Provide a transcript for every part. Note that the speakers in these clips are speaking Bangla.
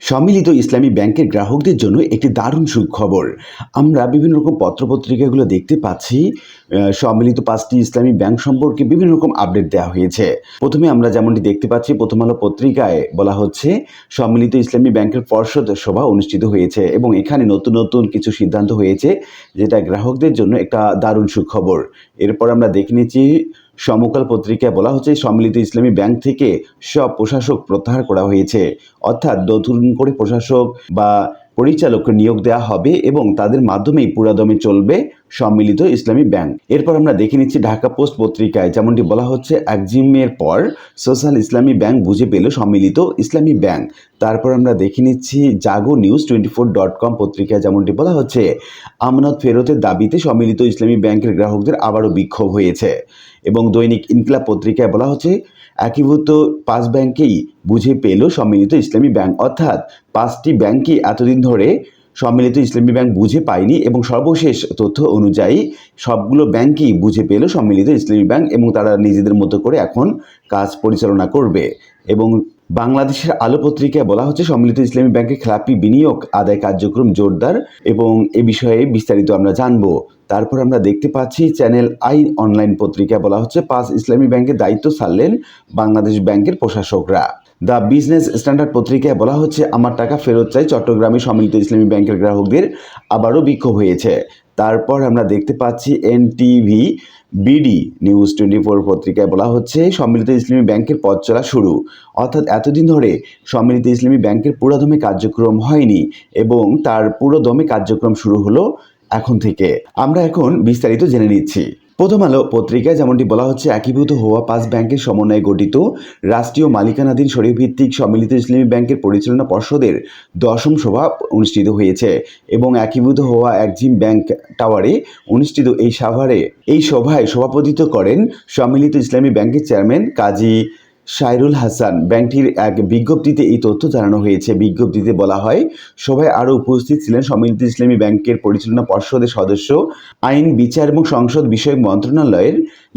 সম্মিলিত ইসলামী ব্যাংকের গ্রাহকদের জন্য একটি দারুণ সুখবর। আমরা বিভিন্ন রকম পত্রপত্রিকাগুলো দেখতে পাচ্ছি। সম্মিলিত ৫টি ইসলামী ব্যাংক সম্পর্কে বিভিন্ন রকম আপডেট দেওয়া হয়েছে। প্রথমে আমরা যেমনটি দেখতে পাচ্ছি, প্রথম আলো পত্রিকায় বলা হচ্ছে সম্মিলিত ইসলামী ব্যাংকের পর্ষদ সভা অনুষ্ঠিত হয়েছে এবং এখানে নতুন নতুন কিছু সিদ্ধান্ত হয়েছে, যেটা গ্রাহকদের জন্য একটা দারুণ সুখবর। এরপর আমরা দেখে নিচ্ছি সমকাল পত্রিকায় বলা হচ্ছে সম্মিলিত ইসলামী ব্যাংক থেকে সব প্রশাসক প্রত্যাহার করা হয়েছে, অর্থাৎ নতুন করে প্রশাসক বা পরিচালক নিয়োগ দেওয়া হবে এবং তাদের মাধ্যমেই পুরাদমে চলবে সম্মিলিত ইসলামী ব্যাংক। এরপর আমরা দেখে নিচ্ছি ঢাকা পোস্ট পত্রিকায় যেমনটি বলা হচ্ছে একজিমের পর সোশ্যাল ইসলামী ব্যাংক বুঝে পেল সম্মিলিত ইসলামী ব্যাংক। তারপর আমরা দেখে নিচ্ছি জাগো নিউজ 24.com পত্রিকায় যেমনটি বলা হচ্ছে আমানত ফেরতের দাবিতে সম্মিলিত ইসলামী ব্যাংকের গ্রাহকদের আবারও বিক্ষোভ হয়েছে এবং দৈনিক ইনকিলাব পত্রিকায় বলা হচ্ছে একীভূত ৫ ব্যাংকেই বুঝে পেল সম্মিলিত ইসলামী ব্যাংক, অর্থাৎ ৫টি ব্যাংকই এতদিন ধরে সম্মিলিত ইসলামী ব্যাংক বুঝে পায়নি এবং সর্বশেষ তথ্য অনুযায়ী সবগুলো ব্যাংকই বুঝে পেল সম্মিলিত ইসলামী ব্যাংক এবং তারা নিজেদের মতো করে এখন কাজ পরিচালনা করবে। এবং বাংলাদেশের আলো পত্রিকায় বলা হচ্ছে সম্মিলিত ইসলামী ব্যাংকের খেলাপি বিনিয়োগ আদায় কার্যক্রম জোরদার এবং এ বিষয়ে বিস্তারিত আমরা জানবো। তারপর আমরা দেখতে পাচ্ছি চ্যানেল আই অনলাইন পত্রিকায় বলা হচ্ছে ৫ ইসলামী ব্যাংকের দায়িত্ব ছাড়লেন বাংলাদেশ ব্যাংকের প্রশাসকরা। দ্য বিজনেস স্ট্যান্ডার্ড পত্রিকায় বলা হচ্ছে আমার টাকা ফেরত চাই, চট্টগ্রামে সম্মিলিত ইসলামী ব্যাংকের গ্রাহকদের আবারও বিক্ষোভ হয়েছে। তারপর আমরা দেখতে পাচ্ছি এনটিভি বিডি নিউজ 24 পত্রিকায় বলা হচ্ছে সম্মিলিত ইসলামী ব্যাংকের পথ চলা শুরু, অর্থাৎ এতদিন ধরে সম্মিলিত ইসলামী ব্যাংকের পুরোদমে কার্যক্রম হয়নি এবং তার পুরোদমে কার্যক্রম শুরু হলো এখন থেকে। আমরা এখন বিস্তারিত জেনে নিচ্ছি। প্রথম আলো পত্রিকায় যেমনটি বলা হচ্ছে একীভূত হওয়া ৫ ব্যাংকের সমন্বয়ে গঠিত রাষ্ট্রীয় মালিকানাধীন শরীয়ভিত্তিক সম্মিলিত ইসলামী ব্যাংকের পরিচালনা পর্ষদের ১০ম সভা অনুষ্ঠিত হয়েছে এবং একীভূত হওয়া একজিম ব্যাংক টাওয়ারে অনুষ্ঠিত এই সভায় সভাপতিত্ব করেন সম্মিলিত ইসলামী ব্যাংকের চেয়ারম্যান কাজী সাইরুল হাসান। ব্যাংকটির এক বিজ্ঞপ্তিতে এই তথ্য জানানো হয়েছে। বিজ্ঞপ্তিতে বলা হয় সভায় আরও উপস্থিত ছিলেন সম্মিলিত ইসলামী ব্যাংকের পরিচালনা পর্ষদের সদস্য, আইন বিচার এবং সংসদ বিষয়ক মন্ত্রণালয়ের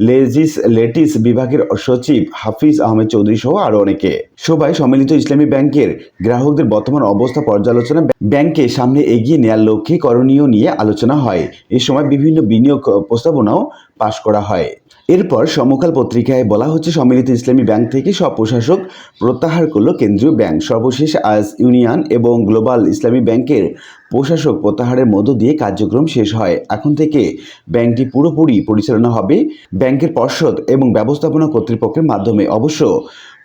লেজিসলেটিভ বিভাগের সচিব হাফিজ আহমেদ চৌধুরী সহ আরও অনেকে। সভায় সম্মিলিত ইসলামী ব্যাংকের গ্রাহকদের বর্তমান অবস্থা পর্যালোচনা, ব্যাংকে সামনে এগিয়ে নেওয়ার লক্ষ্যে করণীয় নিয়ে আলোচনা হয়। এ সময় বিভিন্ন বিনিয়োগ প্রস্তাবনাও পাশ করা হয়। এরপর সমকাল পত্রিকায় বলা হচ্ছে সম্মিলিত ইসলামী ব্যাংক থেকে সব প্রশাসক প্রত্যাহার করল কেন্দ্রীয় ব্যাংক। সর্বশেষ আজ ইউনিয়ন এবং গ্লোবাল ইসলামী ব্যাংকের প্রশাসক প্রত্যাহারের মধ্য দিয়ে কার্যক্রম শেষ হয়। এখন থেকে ব্যাংকটি পুরোপুরি পরিচালনা হবে ব্যাংকের পর্ষদ এবং ব্যবস্থাপনা কর্তৃপক্ষের মাধ্যমে। অবশ্য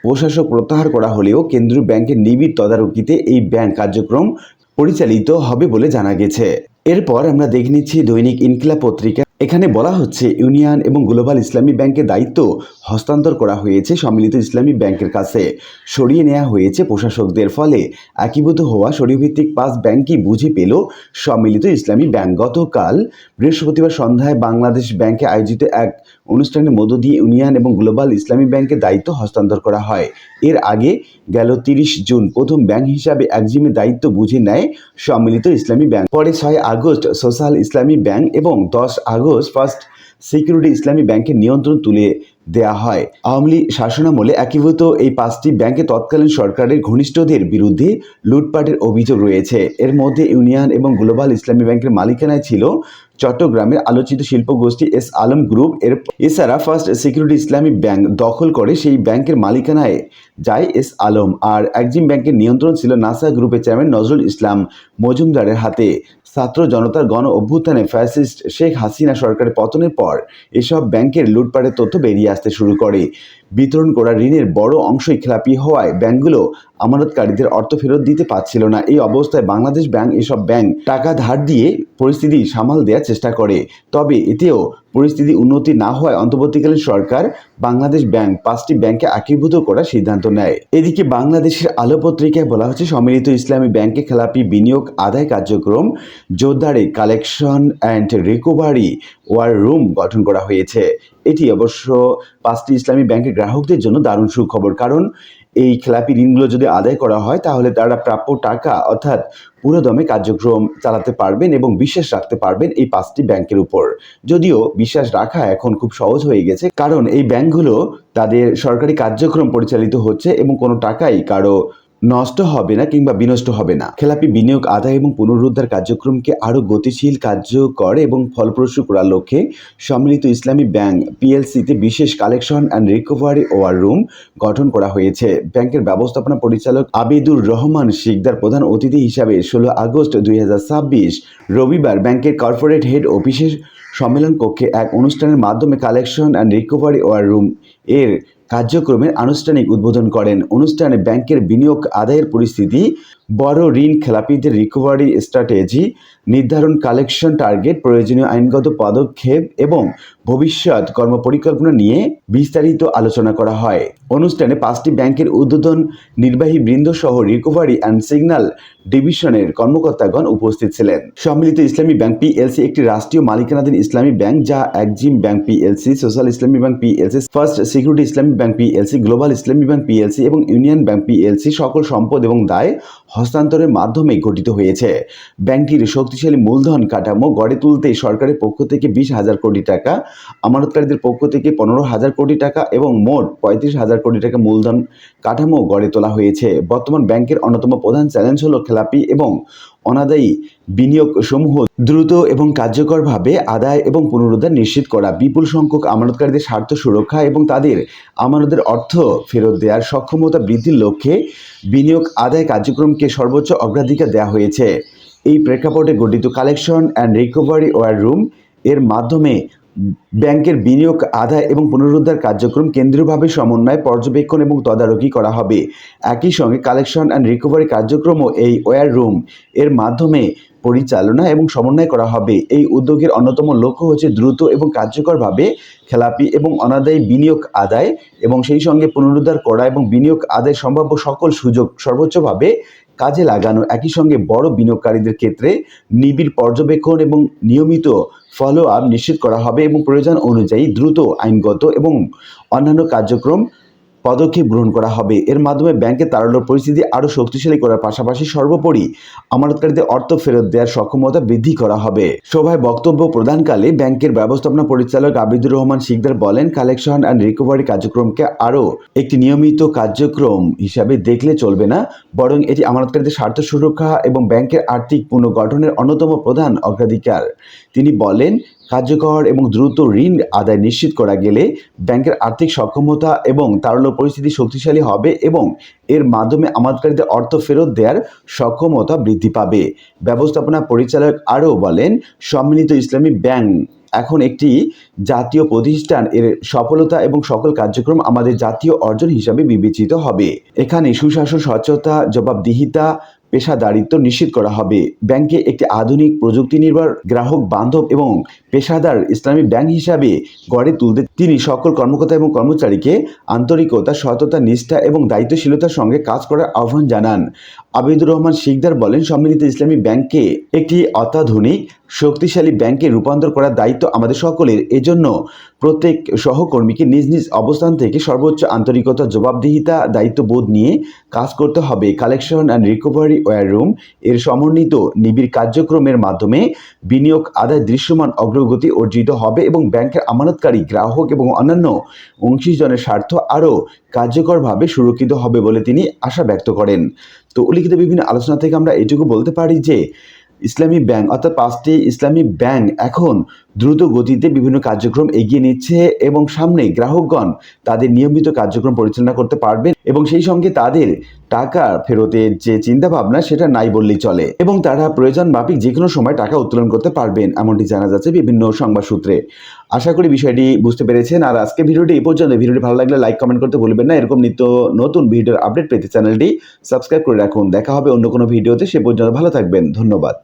প্রশাসক প্রত্যাহার করা হলেও কেন্দ্রীয় ব্যাংকের নিবিড় তদারকিতে এই ব্যাংক কার্যক্রম পরিচালিত হবে বলে জানা গেছে। এরপর আমরা দেখে নিচ্ছি দৈনিক ইনকিলাব পত্রিকা। এখানে বলা হচ্ছে ইউনিয়ন এবং গ্লোবাল ইসলামী ব্যাংকের দায়িত্ব হস্তান্তর করা হয়েছে সম্মিলিত ইসলামী ব্যাংকের কাছে, সরিয়ে নেওয়া হয়েছে প্রশাসকদের। ফলে একীভূত হওয়া শরীয়ভিত্তিক ৫ ব্যাংকই বুঝে পেল সম্মিলিত ইসলামী ব্যাংক। গতকাল বৃহস্পতিবার সন্ধ্যায় বাংলাদেশ ব্যাংকে আয়োজিত এক অনুষ্ঠানের মধ্য দিয়ে ইউনিয়ন এবং গ্লোবাল ইসলামী ব্যাংকের দায়িত্ব হস্তান্তর করা হয়। এর আগে গেল ৩০ জুন প্রথম ব্যাংক হিসাবে একজিমের দায়িত্ব বুঝে নেয় সম্মিলিত ইসলামী ব্যাংক। পরে ৬ আগস্ট সোশ্যাল ইসলামী ব্যাংক এবং ১০ আগস্ট ফার্স্ট সিকিউরিটি ইসলামী ব্যাংকের নিয়ন্ত্রণ তুলে দেয়া হয়। আওয়ামী লীগ শাসনামলে একীভূত এই ৫টি ব্যাংকে তৎকালীন সরকারের ঘনিষ্ঠদের বিরুদ্ধে লুটপাটের অভিযোগ রয়েছে। এর মধ্যে ইউনিয়ন এবং গ্লোবাল ইসলামী ব্যাংকের মালিকানায় ছিল চট্টগ্রামের আলোচিত শিল্পগোষ্ঠী এস আলম গ্রুপ। এছাড়া ফার্স্ট সিকিউরিটি ইসলামী ব্যাংক দখল করে সেই ব্যাংকের মালিকানায় যায় এস আলম, আর একজিম ব্যাংকের নিয়ন্ত্রণ ছিল নাসা গ্রুপের চেয়ারম্যান নজরুল ইসলাম মজুমদারের হাতে। ছাত্র জনতার গণ অভ্যুত্থানে ফ্যাসিস্ট শেখ হাসিনা সরকারের পতনের পর এসব ব্যাংকের লুটপাটের তথ্য বেরিয়ে আসতে শুরু করে। বিতরণ করা ঋণের বড় অংশই খেলাপি হওয়ায় ব্যাংকগুলো আমানতকারীদের অর্থ ফেরত দিতে পারছিল না। এই অবস্থায় বাংলাদেশ ব্যাংক এসব ব্যাংক টাকা ধার দিয়ে পরিস্থিতি সামাল দেওয়ার চেষ্টা করে, তবে এতেও পরিস্থিতি উন্নতি না হওয়ায় অন্তর্বর্তীকালীন সরকার বাংলাদেশ ব্যাংক ৫টি ব্যাংকে একীভূত করার সিদ্ধান্ত নেয়। এদিকে বাংলাদেশের আলো পত্রিকায় বলা হচ্ছে সম্মিলিত ইসলামী ব্যাংকে খেলাপি বিনিয়োগ আদায় কার্যক্রম জোরদারে collection and recovery war room গঠন করা হয়েছে। এটি অবশ্য ৫টি ইসলামী ব্যাংকের গ্রাহকদের জন্য দারুণ সুখবর, কারণ এই খেলাপি ঋণগুলো যদি আদায় করা হয় তাহলে তারা প্রাপ্য টাকা অর্থাৎ পুরোদমে কার্যক্রম চালাতে পারবেন এবং বিশ্বাস রাখতে পারবেন এই ৫টি ব্যাংকের উপর। যদিও বিশ্বাস রাখা এখন খুব সহজ হয়ে গেছে, কারণ এই ব্যাংকগুলো তাদের সরকারি কার্যক্রম পরিচালিত হচ্ছে এবং কোনো টাকাই কারো নষ্ট হবে না কিংবা বিনষ্ট হবে না। খেলাপি বিনিয়োগ আদায় এবং পুনরুদ্ধার কার্যক্রমকে আরও গতিশীল, কার্যকর এবং ফলপ্রসূ করার লক্ষ্যে সম্মিলিত ইসলামী ব্যাংক পিএলসিতে বিশেষ collection and recovery war room গঠন করা হয়েছে। ব্যাংকের ব্যবস্থাপনা পরিচালক আবিদুর রহমান শিকদার প্রধান অতিথি হিসাবে 16 আগস্ট 2026 রবিবার ব্যাংকের কর্পোরেট হেড অফিসের সম্মেলন কক্ষে এক অনুষ্ঠানের মাধ্যমে collection and recovery war room এর কার্যক্রমের আনুষ্ঠানিক উদ্বোধন করেন। অনুষ্ঠানে ব্যাংকের বিনিয়োগ আদায়ের পরিস্থিতি, বড় ঋণ খেলাপিদের রিকভারি স্ট্র্যাটেজি নির্ধারণ, কালেকশন টার্গেট, প্রয়োজনীয় আইনগত পদক্ষেপ এবং ভবিষ্যৎ কর্মপরিকল্পনা নিয়ে বিস্তারিত আলোচনা করা হয়। অনুষ্ঠানে 5টি ব্যাংকের ঊর্ধ্বতন নির্বাহী বৃন্দ সহ রিকভারি অ্যান্ড সিগন্যাল ডিভিশনের কর্মকর্তাগণ উপস্থিত ছিলেন। সম্মিলিত ইসলামী ব্যাংক পিএলসি একটি রাষ্ট্রীয় মালিকানাধীন ইসলামী ব্যাংক যা এক্সিম ব্যাংক পিএলসি, সোশ্যাল ইসলামী ব্যাংক পিএলসি, ফার্স্ট সিকিউরিটি ইসলামী ব্যাংক পিএলসি, গ্লোবাল ইসলামী ব্যাংক পিএলসি এবং ইউনিয়ন ব্যাংক পিএলসি সকল সম্পদ এবং দায় হস্তান্তরের মাধ্যমে গঠিত হয়েছে। ব্যাংকটির শক্তিশালী মূলধন কাঠামো গড়ে তুলতে সরকারের পক্ষ থেকে 20,000 কোটি টাকা, আমানতকারীদের পক্ষ থেকে 15,000 কোটি টাকা এবং মোট 35,000 কোটি টাকা মূলধন কাঠামো গড়ে তোলা হয়েছে। বর্তমান ব্যাংকের অন্যতম প্রধান চ্যালেঞ্জ হল খেলাপি এবং অনাদায়ী বিনিয়োগ সমূহ দ্রুত এবং কার্যকরভাবে আদায় এবং পুনরুদ্ধার নিশ্চিত করা, বিপুল সংখ্যক আমানতকারীদের স্বার্থ সুরক্ষা এবং তাদের আমানতের অর্থ ফেরত দেওয়ার সক্ষমতা বৃদ্ধির লক্ষ্যে বিনিয়োগ আদায় কার্যক্রমকে সর্বোচ্চ অগ্রাধিকার দেওয়া হয়েছে। এই প্রেক্ষাপটে গঠিত collection and recovery war room এর মাধ্যমে ব্যাংকের বিনিয়োগ আদায় এবং পুনরুদ্ধার কার্যক্রম কেন্দ্রীয়ভাবে সমন্বয়, পর্যবেক্ষণ এবং তদারকি করা হবে। একই সঙ্গে কালেকশন অ্যান্ড রিকভারি কার্যক্রমও এই ওয়্যার রুম এর মাধ্যমে পরিচালনা এবং সমন্বয় করা হবে। এই উদ্যোগের অন্যতম লক্ষ্য হচ্ছে দ্রুত এবং কার্যকরভাবে খেলাপি এবং অনাদায়ী বিনিয়োগ আদায় এবং সেই সঙ্গে পুনরুদ্ধার করা এবং বিনিয়োগ আদায় সম্ভাব্য সকল সুযোগ সর্বোচ্চভাবে কাজে লাগানো। একই সঙ্গে বড় বিনিয়োগকারীদের ক্ষেত্রে নিবিড় পর্যবেক্ষণ এবং নিয়মিত ফলো আপ নিশ্চিত করা হবে এবং প্রয়োজন অনুযায়ী দ্রুত আইনগত এবং অন্যান্য কার্যক্রম পদক্ষেপ গ্রহণ করা হবে। এর মাধ্যমে ব্যাংকের তারল্য পরিস্থিতি আরও শক্তিশালী করার পাশাপাশি সর্বোপরি আমানতকারীদের অর্থ ফেরত দেওয়ার সক্ষমতা বৃদ্ধি করা হবে। সভায় বক্তব্য প্রদানকালে ব্যাংকের ব্যবস্থাপনা পরিচালক আবিদুর রহমান শিকদার বলেন, কালেকশন অ্যান্ড রিকভারি কার্যক্রমকে আরও একটি নিয়মিত কার্যক্রম হিসাবে দেখলে চলবে না, বরং এটি আমানতকারীদের স্বার্থ সুরক্ষা এবং ব্যাংকের আর্থিক পুনর্গঠনের অন্যতম প্রধান অগ্রাধিকার। তিনি বলেন, কার্যকর এবং দ্রুত ঋণ আদায় নিশ্চিত করা গেলে ব্যাংকের আর্থিক সক্ষমতা এবং তারল্য পরিস্থিতি শক্তিশালী হবে এবং এর মাধ্যমে আমানতকারীদের অর্থ ফেরত দেওয়ার সক্ষমতা বৃদ্ধি পাবে। ব্যবস্থাপনা পরিচালক আরও বলেন, সম্মিলিত ইসলামী ব্যাংক এখন একটি জাতীয় প্রতিষ্ঠান, এর সফলতা এবং সকল কার্যক্রম আমাদের জাতীয় অর্জন হিসাবে বিবেচিত হবে। এখানে সুশাসন, স্বচ্ছতা, জবাবদিহিতা, পেশাদারিত্ব নিশ্চিত করা হবে। ব্যাংকে একটি আধুনিক, প্রযুক্তি নির্ভর, গ্রাহক বান্ধব এবং পেশাদার ইসলামী ব্যাংক হিসাবে গড়ে তুলতে তিনি সকল কর্মকর্তা এবং কর্মচারীকে আন্তরিকতা, সততা, নিষ্ঠা এবং দায়িত্বশীলতার সঙ্গে কাজ করার আহ্বান জানান। আবিদুর রহমান শিকদার বলেন, সম্মিলিত ইসলামী ব্যাংককে একটি অত্যাধুনিক, শক্তিশালী ব্যাংকে রূপান্তর করার দায়িত্ব আমাদের সকলের। এজন্য প্রত্যেক সহকর্মীকে নিজ নিজ অবস্থান থেকে সর্বোচ্চ আন্তরিকতা, জবাবদিহিতা, দায়িত্ববোধ নিয়ে কাজ করতে হবে। Collection and recovery war room এর সমন্বিত নিবিড় কার্যক্রমের মাধ্যমে বিনিয়োগ আদায় দৃশ্যমান অগ্রগতি অর্জিত হবে এবং ব্যাংকের আমানতকারী, গ্রাহক এবং অন্যান্য অংশীজনের স্বার্থ আরও কার্যকরভাবে সুরক্ষিত হবে বলে তিনি আশা ব্যক্ত করেন। তো উল্লিখিত বিভিন্ন আলোচনা থেকে আমরা এটুকু বলতে পারি যে ইসলামী ব্যাংক অর্থাৎ 5টি ইসলামী ব্যাংক এখন দ্রুত গতিতে বিভিন্ন কার্যক্রম এগিয়ে নিচ্ছে এবং সামনে গ্রাহকগণ তাদের নিয়মিত কার্যক্রম পরিচালনা করতে পারবেন এবং সেই সঙ্গে তাদের টাকা ফেরতের যে চিন্তাভাবনা সেটা নাই বললেই চলে এবং তারা প্রয়োজন মাফিক যে কোনো সময় টাকা উত্তোলন করতে পারবেন, এমনটি জানা যাচ্ছে বিভিন্ন সংবাদ সূত্রে। আশা করি বিষয়টি বুঝতে পেরেছেন। আর আজকে ভিডিওটি এই পর্যন্ত। ভিডিওটি ভালো লাগলে লাইক, কমেন্ট করতে ভুলবেন না। এরকম নিত্য নতুন ভিডিওর আপডেট পেতে চ্যানেলটি সাবস্ক্রাইব করে রাখুন। দেখা হবে অন্য কোনো ভিডিওতে। সে পর্যন্ত ভালো থাকবেন। ধন্যবাদ।